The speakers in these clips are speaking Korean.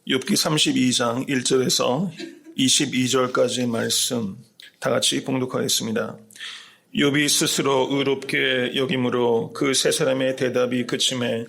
욥기 32장 1절에서 22절까지의 말씀 다 같이 봉독하겠습니다. 욥이 스스로 의롭게 여김으로 그 세 사람의 대답이 그침에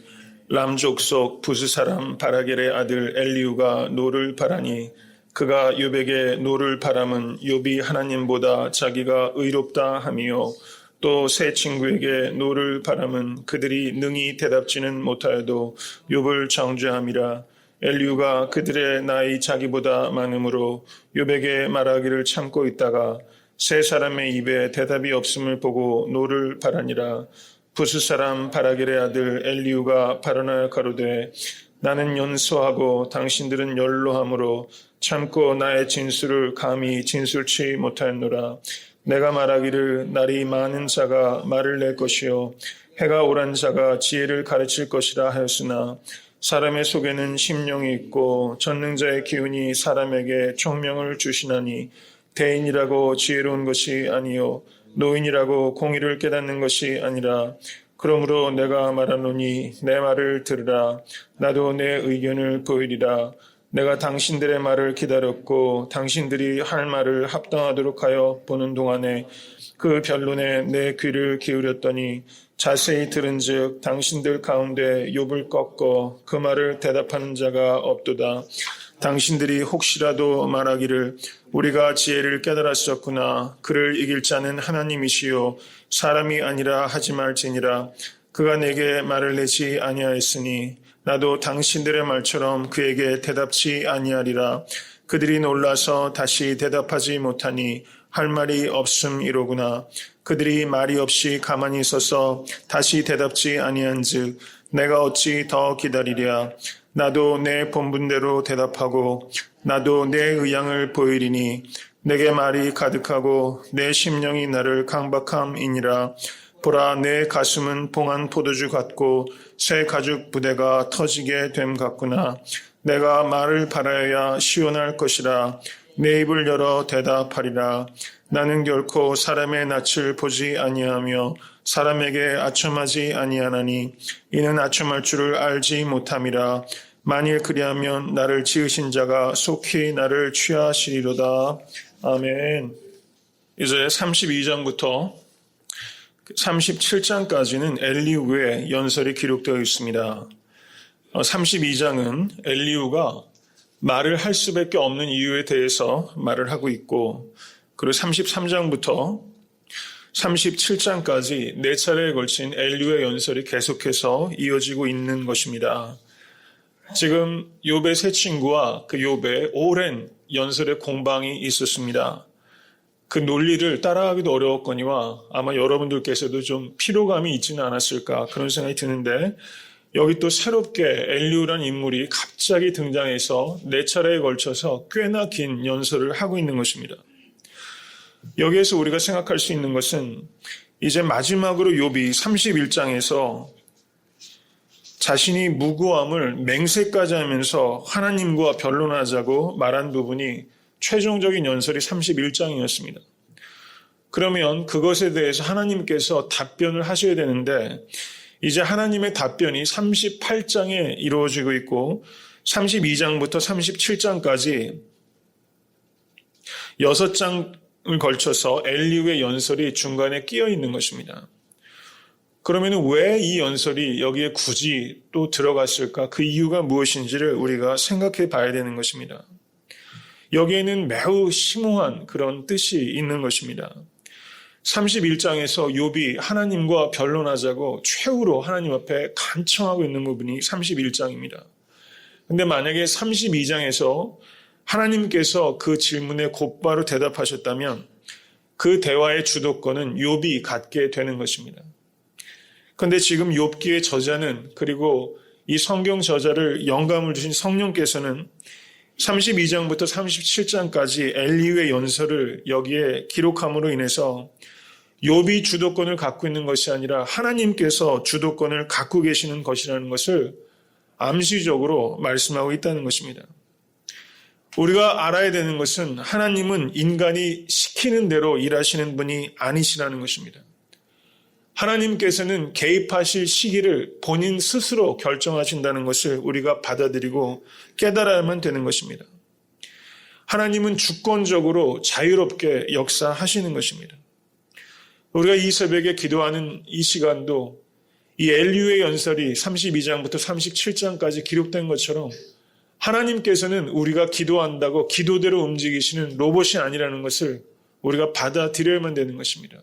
람 족속 부스 사람 바라겔의 아들 엘리후가 노를 바라니 그가 욥에게 노를 바람은 욥이 하나님보다 자기가 의롭다 함이요 또 세 친구에게 노를 바람은 그들이 능히 대답지는 못하여도 욥을 정죄함이라. 엘리후가 그들의 나이 자기보다 많으므로 욥에게 말하기를 참고 있다가 세 사람의 입에 대답이 없음을 보고 노를 바라니라. 부스 사람 바라겔의 아들 엘리후가 발언하여 가로되 나는 연소하고 당신들은 연로함으로 참고 나의 진술을 감히 진술치 못하였노라. 내가 말하기를 날이 많은 자가 말을 낼 것이요 해가 오란 자가 지혜를 가르칠 것이라 하였으나 사람의 속에는 심령이 있고 전능자의 기운이 사람에게 총명을 주시나니 대인이라고 지혜로운 것이 아니요 노인이라고 공의를 깨닫는 것이 아니라. 그러므로 내가 말하노니 내 말을 들으라. 나도 내 의견을 보이리라. 내가 당신들의 말을 기다렸고 당신들이 할 말을 합당하도록 하여 보는 동안에 그 변론에 내 귀를 기울였더니 자세히 들은즉 당신들 가운데 욥을 꺾어 그 말을 대답하는 자가 없도다. 당신들이 혹시라도 말하기를 우리가 지혜를 깨달았었구나. 그를 이길 자는 하나님이시요 사람이 아니라 하지 말지니라. 그가 내게 말을 내지 아니하였으니 나도 당신들의 말처럼 그에게 대답치 아니하리라. 그들이 놀라서 다시 대답하지 못하니 할 말이 없음이로구나. 그들이 말이 없이 가만히 있어서 다시 대답지 아니한즉 내가 어찌 더 기다리랴. 나도 내 본분대로 대답하고 나도 내 의향을 보이리니 내게 말이 가득하고 내 심령이 나를 강박함이니라. 보라, 내 가슴은 봉한 포도주 같고 새 가죽 부대가 터지게 됨 같구나. 내가 말을 바라야 시원할 것이라. 내 입을 열어 대답하리라. 나는 결코 사람의 낯을 보지 아니하며 사람에게 아첨하지 아니하나니 이는 아첨할 줄을 알지 못함이라. 만일 그리하면 나를 지으신 자가 속히 나를 취하시리로다. 아멘. 이제 32장부터 37장까지는 엘리후의 연설이 기록되어 있습니다. 32장은 엘리후가 말을 할 수밖에 없는 이유에 대해서 말을 하고 있고, 그리고 33장부터 37장까지 네 차례에 걸친 엘리후의 연설이 계속해서 이어지고 있는 것입니다. 지금 욥의 세 친구와 그 욥의 오랜 연설의 공방이 있었습니다. 그 논리를 따라하기도 어려웠거니와 아마 여러분들께서도 좀 피로감이 있지는 않았을까 그런 생각이 드는데, 여기 또 새롭게 엘리후라는 인물이 갑자기 등장해서 네 차례에 걸쳐서 꽤나 긴 연설을 하고 있는 것입니다. 여기에서 우리가 생각할 수 있는 것은 이제 마지막으로 욥이 31장에서 자신이 무고함을 맹세까지 하면서 하나님과 변론하자고 말한 부분이 최종적인 연설이 31장이었습니다. 그러면 그것에 대해서 하나님께서 답변을 하셔야 되는데 이제 하나님의 답변이 38장에 이루어지고 있고 32장부터 37장까지 6장을 걸쳐서 엘리후의 연설이 중간에 끼어 있는 것입니다. 그러면 왜 이 연설이 여기에 굳이 또 들어갔을까? 그 이유가 무엇인지를 우리가 생각해 봐야 되는 것입니다. 여기에는 매우 심오한 그런 뜻이 있는 것입니다. 31장에서 욥이 하나님과 변론하자고 최후로 하나님 앞에 간청하고 있는 부분이 31장입니다. 근데 만약에 32장에서 하나님께서 그 질문에 곧바로 대답하셨다면 그 대화의 주도권은 욥이 갖게 되는 것입니다. 그런데 지금 욥기의 저자는, 그리고 이 성경 저자를 영감을 주신 성령께서는 32장부터 37장까지 엘리후의 연설을 여기에 기록함으로 인해서 욥이 주도권을 갖고 있는 것이 아니라 하나님께서 주도권을 갖고 계시는 것이라는 것을 암시적으로 말씀하고 있다는 것입니다. 우리가 알아야 되는 것은 하나님은 인간이 시키는 대로 일하시는 분이 아니시라는 것입니다. 하나님께서는 개입하실 시기를 본인 스스로 결정하신다는 것을 우리가 받아들이고 깨달아야만 되는 것입니다. 하나님은 주권적으로 자유롭게 역사하시는 것입니다. 우리가 이 새벽에 기도하는 이 시간도 이 엘리후의 연설이 32장부터 37장까지 기록된 것처럼 하나님께서는 우리가 기도한다고 기도대로 움직이시는 로봇이 아니라는 것을 우리가 받아들여야만 되는 것입니다.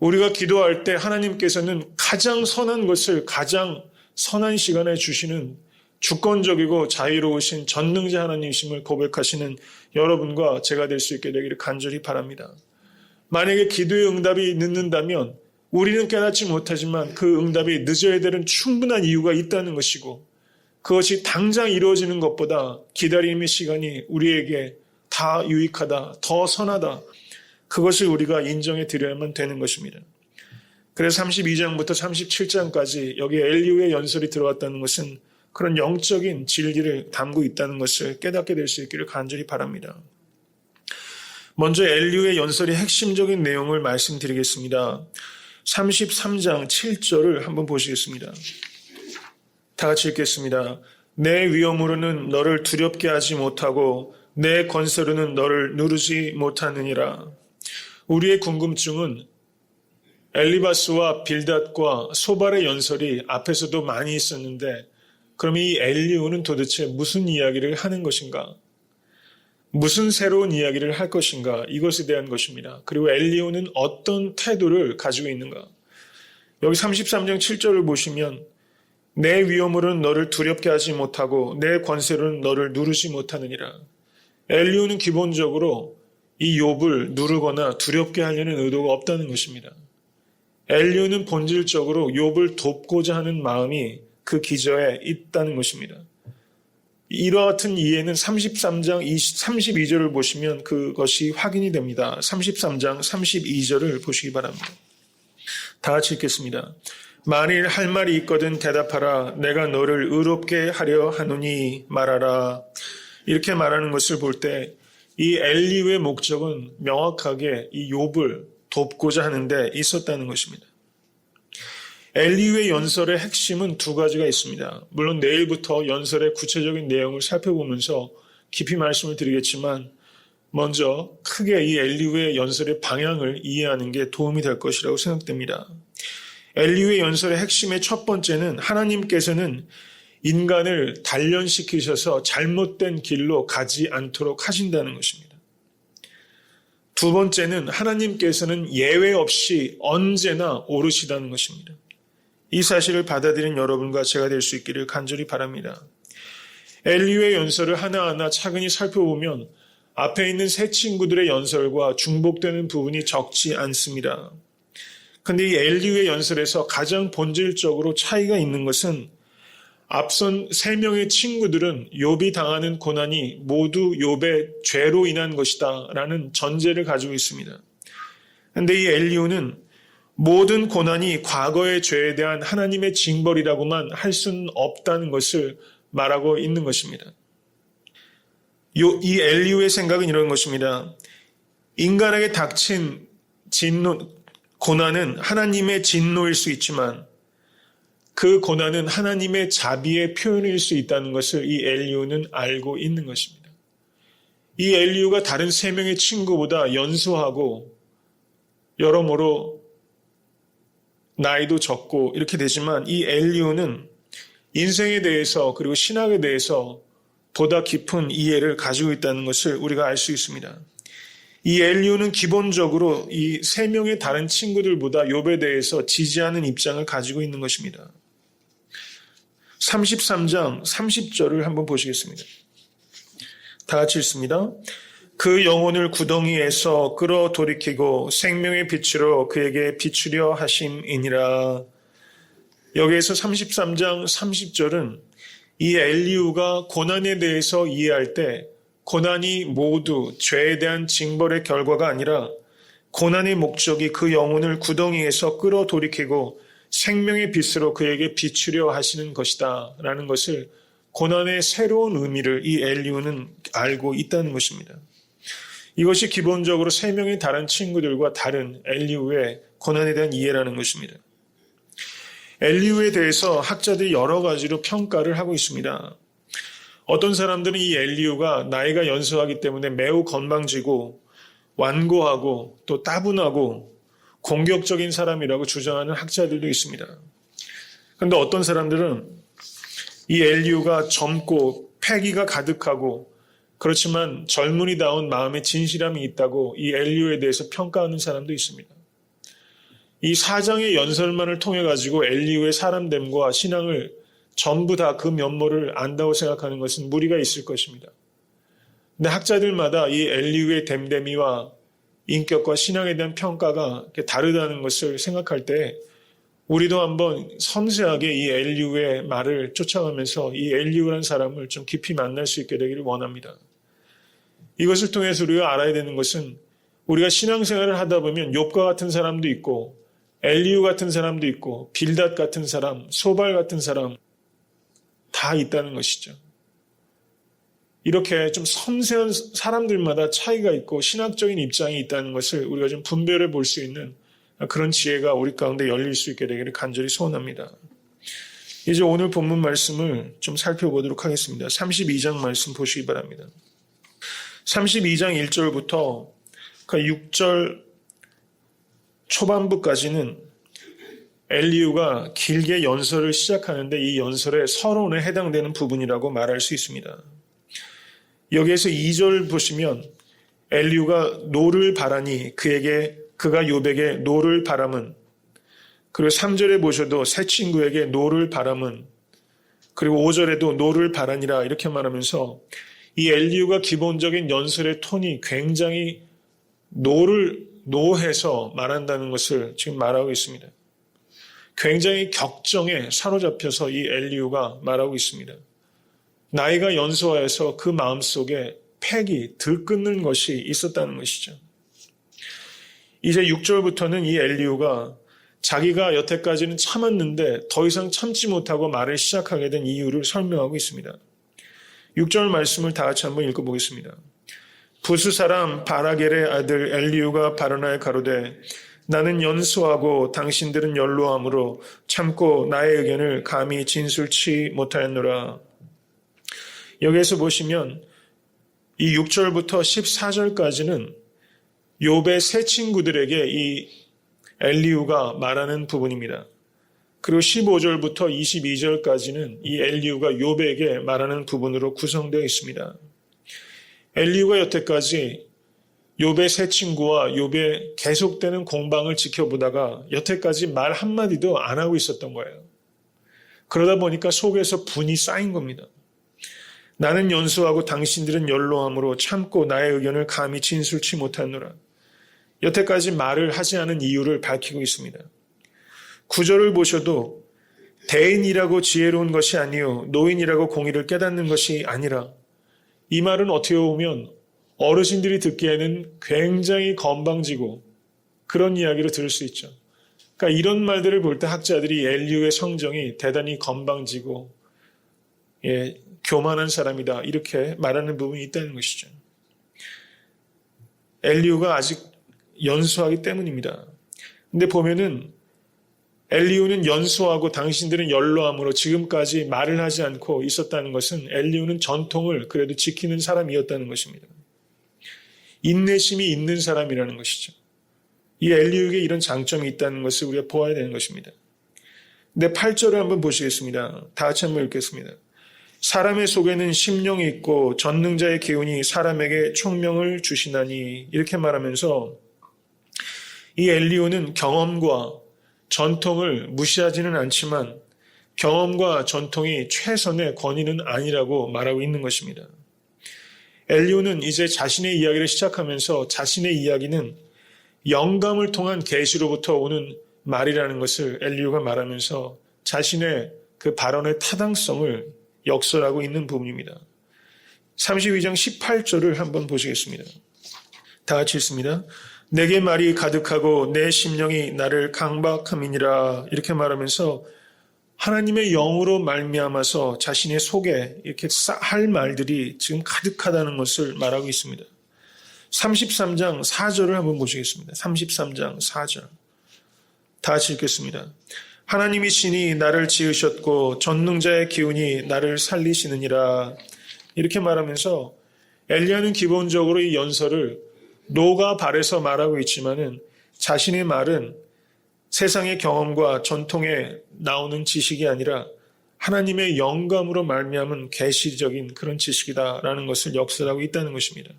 우리가 기도할 때 하나님께서는 가장 선한 것을 가장 선한 시간에 주시는 주권적이고 자유로우신 전능자 하나님이심을 고백하시는 여러분과 제가 될 수 있게 되기를 간절히 바랍니다. 만약에 기도의 응답이 늦는다면 우리는 깨닫지 못하지만 그 응답이 늦어야 되는 충분한 이유가 있다는 것이고 그것이 당장 이루어지는 것보다 기다림의 시간이 우리에게 다 유익하다, 더 선하다. 그것을 우리가 인정해 드려야만 되는 것입니다. 그래서 32장부터 37장까지 여기에 엘리후의 연설이 들어왔다는 것은 그런 영적인 진리를 담고 있다는 것을 깨닫게 될 수 있기를 간절히 바랍니다. 먼저 엘리후의 연설의 핵심적인 내용을 말씀드리겠습니다. 33장 7절을 한번 보시겠습니다. 다 같이 읽겠습니다. 내 위엄으로는 너를 두렵게 하지 못하고 내 권세로는 너를 누르지 못하느니라. 우리의 궁금증은 엘리바스와 빌닷과 소발의 연설이 앞에서도 많이 있었는데 그럼 이 엘리후는 도대체 무슨 이야기를 하는 것인가? 무슨 새로운 이야기를 할 것인가? 이것에 대한 것입니다. 그리고 엘리후는 어떤 태도를 가지고 있는가? 여기 33장 7절을 보시면 내 위엄으로는 너를 두렵게 하지 못하고 내 권세로는 너를 누르지 못하느니라. 엘리후는 기본적으로 이 욥을 누르거나 두렵게 하려는 의도가 없다는 것입니다. 엘리후는 본질적으로 욥을 돕고자 하는 마음이 그 기저에 있다는 것입니다. 이와 같은 이해는 33장 32절을 보시면 그것이 확인이 됩니다. 33장 32절을 보시기 바랍니다. 다 같이 읽겠습니다. 만일 할 말이 있거든 대답하라. 내가 너를 의롭게 하려 하노니 말하라. 이렇게 말하는 것을 볼 때 이 엘리후의 목적은 명확하게 이 욥을 돕고자 하는데 있었다는 것입니다. 엘리후의 연설의 핵심은 두 가지가 있습니다. 물론 내일부터 연설의 구체적인 내용을 살펴보면서 깊이 말씀을 드리겠지만 먼저 크게 이 엘리후의 연설의 방향을 이해하는 게 도움이 될 것이라고 생각됩니다. 엘리후의 연설의 핵심의 첫 번째는 하나님께서는 인간을 단련시키셔서 잘못된 길로 가지 않도록 하신다는 것입니다. 두 번째는 하나님께서는 예외 없이 언제나 오르시다는 것입니다. 이 사실을 받아들인 여러분과 제가 될 수 있기를 간절히 바랍니다. 엘리후의 연설을 하나하나 차근히 살펴보면 앞에 있는 세 친구들의 연설과 중복되는 부분이 적지 않습니다. 그런데 이 엘리후의 연설에서 가장 본질적으로 차이가 있는 것은 앞선 세 명의 친구들은 욥이 당하는 고난이 모두 욥의 죄로 인한 것이다 라는 전제를 가지고 있습니다. 그런데 이 엘리후는 모든 고난이 과거의 죄에 대한 하나님의 징벌이라고만 할 수는 없다는 것을 말하고 있는 것입니다. 이 엘리후의 생각은 이런 것입니다. 인간에게 닥친 고난은 하나님의 진노일 수 있지만 그 고난은 하나님의 자비의 표현일 수 있다는 것을 이 엘리후는 알고 있는 것입니다. 이 엘리후가 다른 세 명의 친구보다 연소하고 여러모로 나이도 적고 이렇게 되지만 이 엘리후는 인생에 대해서 그리고 신학에 대해서 보다 깊은 이해를 가지고 있다는 것을 우리가 알 수 있습니다. 이 엘리후는 기본적으로 이 세 명의 다른 친구들보다 욥에 대해서 지지하는 입장을 가지고 있는 것입니다. 33장 30절을 한번 보시겠습니다. 다 같이 읽습니다. 그 영혼을 구덩이에서 끌어돌이키고 생명의 빛으로 그에게 비추려 하심이니라. 여기에서 33장 30절은 이 엘리후가 고난에 대해서 이해할 때 고난이 모두 죄에 대한 징벌의 결과가 아니라 고난의 목적이 그 영혼을 구덩이에서 끌어돌이키고 생명의 빛으로 그에게 비추려 하시는 것이다 라는 것을 고난의 새로운 의미를 이 엘리후는 알고 있다는 것입니다. 이것이 기본적으로 세 명의 다른 친구들과 다른 엘리후의 고난에 대한 이해라는 것입니다. 엘리후에 대해서 학자들이 여러 가지로 평가를 하고 있습니다. 어떤 사람들은 이 엘리후가 나이가 연소하기 때문에 매우 건방지고 완고하고 또 따분하고 공격적인 사람이라고 주장하는 학자들도 있습니다. 그런데 어떤 사람들은 이 엘리후가 젊고 패기가 가득하고 그렇지만 젊은이다운 마음에 진실함이 있다고 이 엘리후에 대해서 평가하는 사람도 있습니다. 이 4장의 연설만을 통해 가지고 엘리후의 사람됨과 신앙을 전부 다 그 면모를 안다고 생각하는 것은 무리가 있을 것입니다. 근데 학자들마다 이 엘리후의 됨됨이와 인격과 신앙에 대한 평가가 다르다는 것을 생각할 때 우리도 한번 섬세하게 이 엘리후의 말을 쫓아가면서 이 엘리후라는 사람을 좀 깊이 만날 수 있게 되기를 원합니다. 이것을 통해서 우리가 알아야 되는 것은 우리가 신앙생활을 하다 보면 욥과 같은 사람도 있고 엘리후 같은 사람도 있고 빌닷 같은 사람, 소발 같은 사람 다 있다는 것이죠. 이렇게 좀 섬세한 사람들마다 차이가 있고 신학적인 입장이 있다는 것을 우리가 좀 분별해 볼 수 있는 그런 지혜가 우리 가운데 열릴 수 있게 되기를 간절히 소원합니다. 이제 오늘 본문 말씀을 좀 살펴보도록 하겠습니다. 32장 말씀 보시기 바랍니다. 32장 1절부터 6절 초반부까지는 엘리후가 길게 연설을 시작하는데 이 연설의 서론에 해당되는 부분이라고 말할 수 있습니다. 여기에서 2절 보시면 엘리후가 노를 바라니 그가 욥에게 노를 바람은, 그리고 3절에 보셔도 새 친구에게 노를 바람은, 그리고 5절에도 노를 바라니라 이렇게 말하면서 이 엘리후가 기본적인 연설의 톤이 굉장히 노해서 말한다는 것을 지금 말하고 있습니다. 굉장히 격정에 사로잡혀서 이 엘리후가 말하고 있습니다. 나이가 연소하여서 그 마음속에 패기, 들끓는 것이 있었다는 것이죠. 이제 6절부터는 이 엘리후가 자기가 여태까지는 참았는데 더 이상 참지 못하고 말을 시작하게 된 이유를 설명하고 있습니다. 6절 말씀을 다 같이 한번 읽어보겠습니다. 부스 사람 바라겔의 아들 엘리후가 발언하여 가로되 나는 연소하고 당신들은 연로함으로 참고 나의 의견을 감히 진술치 못하였노라. 여기에서 보시면 이 6절부터 14절까지는 욥의 세 친구들에게 이 엘리후가 말하는 부분입니다. 그리고 15절부터 22절까지는 이 엘리후가 욥에게 말하는 부분으로 구성되어 있습니다. 엘리후가 여태까지 욥의 세 친구와 욥의 계속되는 공방을 지켜보다가 여태까지 말 한마디도 안 하고 있었던 거예요. 그러다 보니까 속에서 분이 쌓인 겁니다. 나는 연소하고 당신들은 연로함으로 참고 나의 의견을 감히 진술치 못하노라. 여태까지 말을 하지 않은 이유를 밝히고 있습니다. 9절을 보셔도 대인이라고 지혜로운 것이 아니요 노인이라고 공의를 깨닫는 것이 아니라, 이 말은 어떻게 보면 어르신들이 듣기에는 굉장히 건방지고 그런 이야기로 들을 수 있죠. 그러니까 이런 말들을 볼 때 학자들이 엘리후의 성정이 대단히 건방지고 교만한 사람이다 이렇게 말하는 부분이 있다는 것이죠. 엘리후가 아직 연소하기 때문입니다. 근데 보면은 엘리후는 연소하고 당신들은 연로함으로 지금까지 말을 하지 않고 있었다는 것은 엘리후는 전통을 그래도 지키는 사람이었다는 것입니다. 인내심이 있는 사람이라는 것이죠. 이 엘리후에게 이런 장점이 있다는 것을 우리가 보아야 되는 것입니다. 근데 8절을 한번 보시겠습니다. 다 같이 한번 읽겠습니다. 사람의 속에는 심령이 있고 전능자의 기운이 사람에게 총명을 주시나니, 이렇게 말하면서 이 엘리후는 경험과 전통을 무시하지는 않지만 경험과 전통이 최선의 권위는 아니라고 말하고 있는 것입니다. 엘리후는 이제 자신의 이야기를 시작하면서 자신의 이야기는 영감을 통한 계시로부터 오는 말이라는 것을 엘리후가 말하면서 자신의 그 발언의 타당성을 역설하고 있는 부분입니다. 32장 18절을 한번 보시겠습니다. 다 같이 읽습니다. 내게 말이 가득하고 내 심령이 나를 강박함이니라, 이렇게 말하면서 하나님의 영으로 말미암아서 자신의 속에 이렇게 할 말들이 지금 가득하다는 것을 말하고 있습니다. 33장 4절을 한번 보시겠습니다. 33장 4절. 다 같이 읽겠습니다. 하나님이 신이 나를 지으셨고 전능자의 기운이 나를 살리시느니라. 이렇게 말하면서 엘리야는 기본적으로 이 연설을 노가 발에서 말하고 있지만은 자신의 말은 세상의 경험과 전통에 나오는 지식이 아니라 하나님의 영감으로 말미암은 계시적인 그런 지식이다라는 것을 역설하고 있다는 것입니다.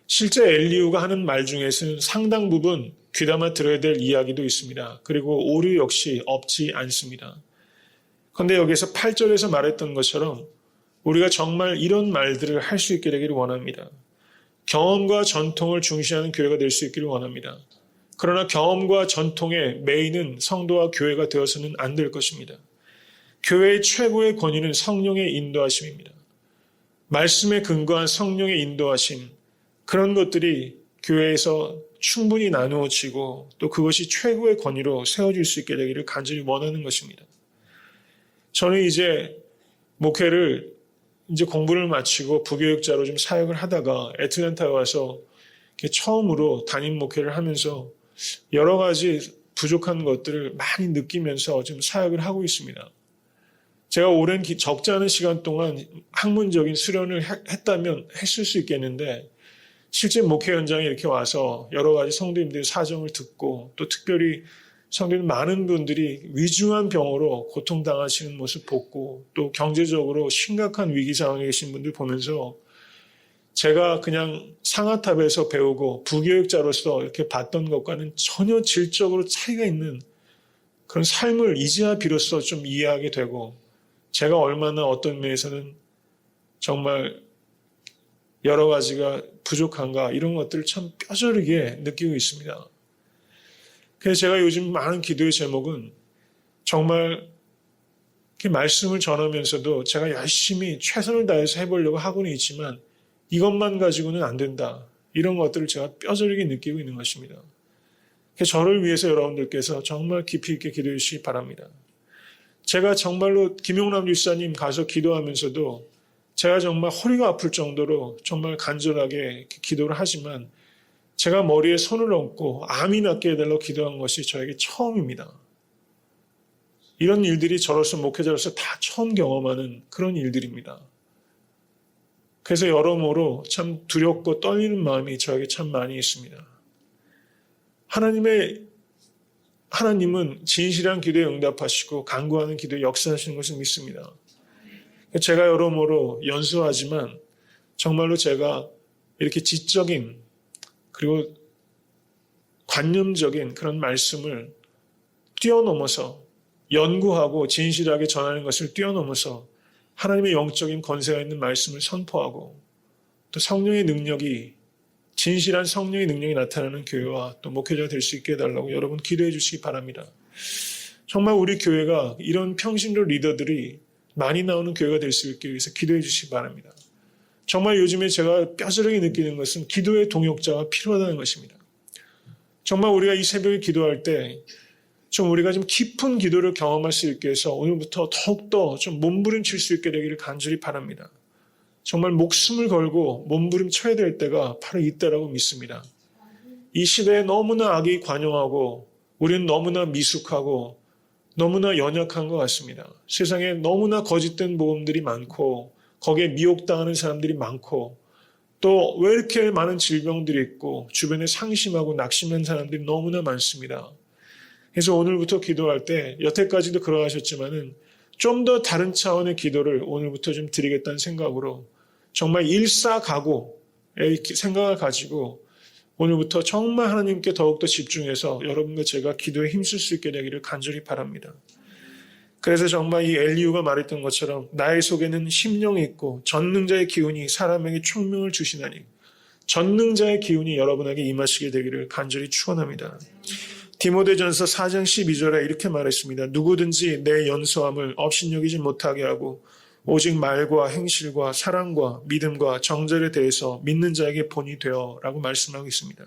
실제 엘리후가 하는 말 중에서는 상당 부분 귀담아 들어야 될 이야기도 있습니다. 그리고 오류 역시 없지 않습니다. 그런데 여기서 8절에서 말했던 것처럼 우리가 정말 이런 말들을 할 수 있게 되기를 원합니다. 경험과 전통을 중시하는 교회가 될 수 있기를 원합니다. 그러나 경험과 전통의 메인은 성도와 교회가 되어서는 안 될 것입니다. 교회의 최고의 권위는 성령의 인도하심입니다. 말씀에 근거한 성령의 인도하심, 그런 것들이 교회에서 충분히 나누어지고 또 그것이 최고의 권위로 세워질 수 있게 되기를 간절히 원하는 것입니다. 저는 이제 목회를 이제 공부를 마치고 부교육자로 좀 사역을 하다가 애틀랜타에 와서 처음으로 담임 목회를 하면서 여러 가지 부족한 것들을 많이 느끼면서 지금 사역을 하고 있습니다. 제가 오랜 적지 않은 시간 동안 학문적인 수련을 했다면 했을 수 있겠는데 실제 목회 현장에 이렇게 와서 여러 가지 성도님들의 사정을 듣고 또 특별히 성도님 많은 분들이 위중한 병으로 고통당하시는 모습 보고 또 경제적으로 심각한 위기 상황에 계신 분들 보면서 제가 그냥 상아탑에서 배우고 부교육자로서 이렇게 봤던 것과는 전혀 질적으로 차이가 있는 그런 삶을 이제야 비로소 좀 이해하게 되고 제가 얼마나 어떤 면에서는 정말 여러 가지가 부족한가 이런 것들을 참 뼈저리게 느끼고 있습니다. 그래서 제가 요즘 많은 기도의 제목은 정말 이렇게 말씀을 전하면서도 제가 열심히 최선을 다해서 해보려고 하고는 있지만 이것만 가지고는 안 된다. 이런 것들을 제가 뼈저리게 느끼고 있는 것입니다. 그래서 저를 위해서 여러분들께서 정말 깊이 있게 기도해 주시기 바랍니다. 제가 정말로 김용남 집사님 가서 기도하면서도 제가 정말 허리가 아플 정도로 정말 간절하게 기도를 하지만 제가 머리에 손을 얹고 암이 낫게 해달라고 기도한 것이 저에게 처음입니다. 이런 일들이 저로서 목회자로서 다 처음 경험하는 그런 일들입니다. 그래서 여러모로 참 두렵고 떨리는 마음이 저에게 참 많이 있습니다. 하나님은 진실한 기도에 응답하시고 간구하는 기도에 역사하시는 것을 믿습니다. 제가 여러모로 연수하지만 정말로 제가 이렇게 지적인 그리고 관념적인 그런 말씀을 뛰어넘어서 연구하고 진실하게 전하는 것을 뛰어넘어서 하나님의 영적인 권세가 있는 말씀을 선포하고 또 성령의 능력이 진실한 성령의 능력이 나타나는 교회와 또 목회자가 될 수 있게 해달라고 여러분 기도해 주시기 바랍니다. 정말 우리 교회가 이런 평신도 리더들이 많이 나오는 교회가 될 수 있기 위해서 기도해 주시기 바랍니다. 정말 요즘에 제가 뼈저리게 느끼는 것은 기도의 동역자가 필요하다는 것입니다. 정말 우리가 이 새벽에 기도할 때 좀 우리가 좀 깊은 기도를 경험할 수 있게 해서 오늘부터 더욱더 좀 몸부림칠 수 있게 되기를 간절히 바랍니다. 정말 목숨을 걸고 몸부림쳐야 될 때가 바로 이때라고 믿습니다. 이 시대에 너무나 악이 관영하고 우리는 너무나 미숙하고 너무나 연약한 것 같습니다. 세상에 너무나 거짓된 복음들이 많고 거기에 미혹당하는 사람들이 많고 또 왜 이렇게 많은 질병들이 있고 주변에 상심하고 낙심한 사람들이 너무나 많습니다. 그래서 오늘부터 기도할 때 여태까지도 그러하셨지만은 좀 더 다른 차원의 기도를 오늘부터 좀 드리겠다는 생각으로 정말 일사각오의 생각을 가지고 오늘부터 정말 하나님께 더욱더 집중해서 여러분과 제가 기도에 힘쓸 수 있게 되기를 간절히 바랍니다. 그래서 정말 이 엘리후가 말했던 것처럼 나의 속에는 심령이 있고 전능자의 기운이 사람에게 총명을 주시나니 전능자의 기운이 여러분에게 임하시게 되기를 간절히 축원합니다. 디모데전서 4장 12절에 이렇게 말했습니다. 누구든지 내 연소함을 업신여기지 못하게 하고 오직 말과 행실과 사랑과 믿음과 정절에 대해서 믿는 자에게 본이 되어 라고 말씀하고 있습니다.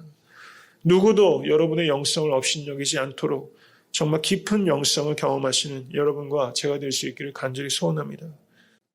누구도 여러분의 영성을 업신여기지 않도록 정말 깊은 영성을 경험하시는 여러분과 제가 될 수 있기를 간절히 소원합니다.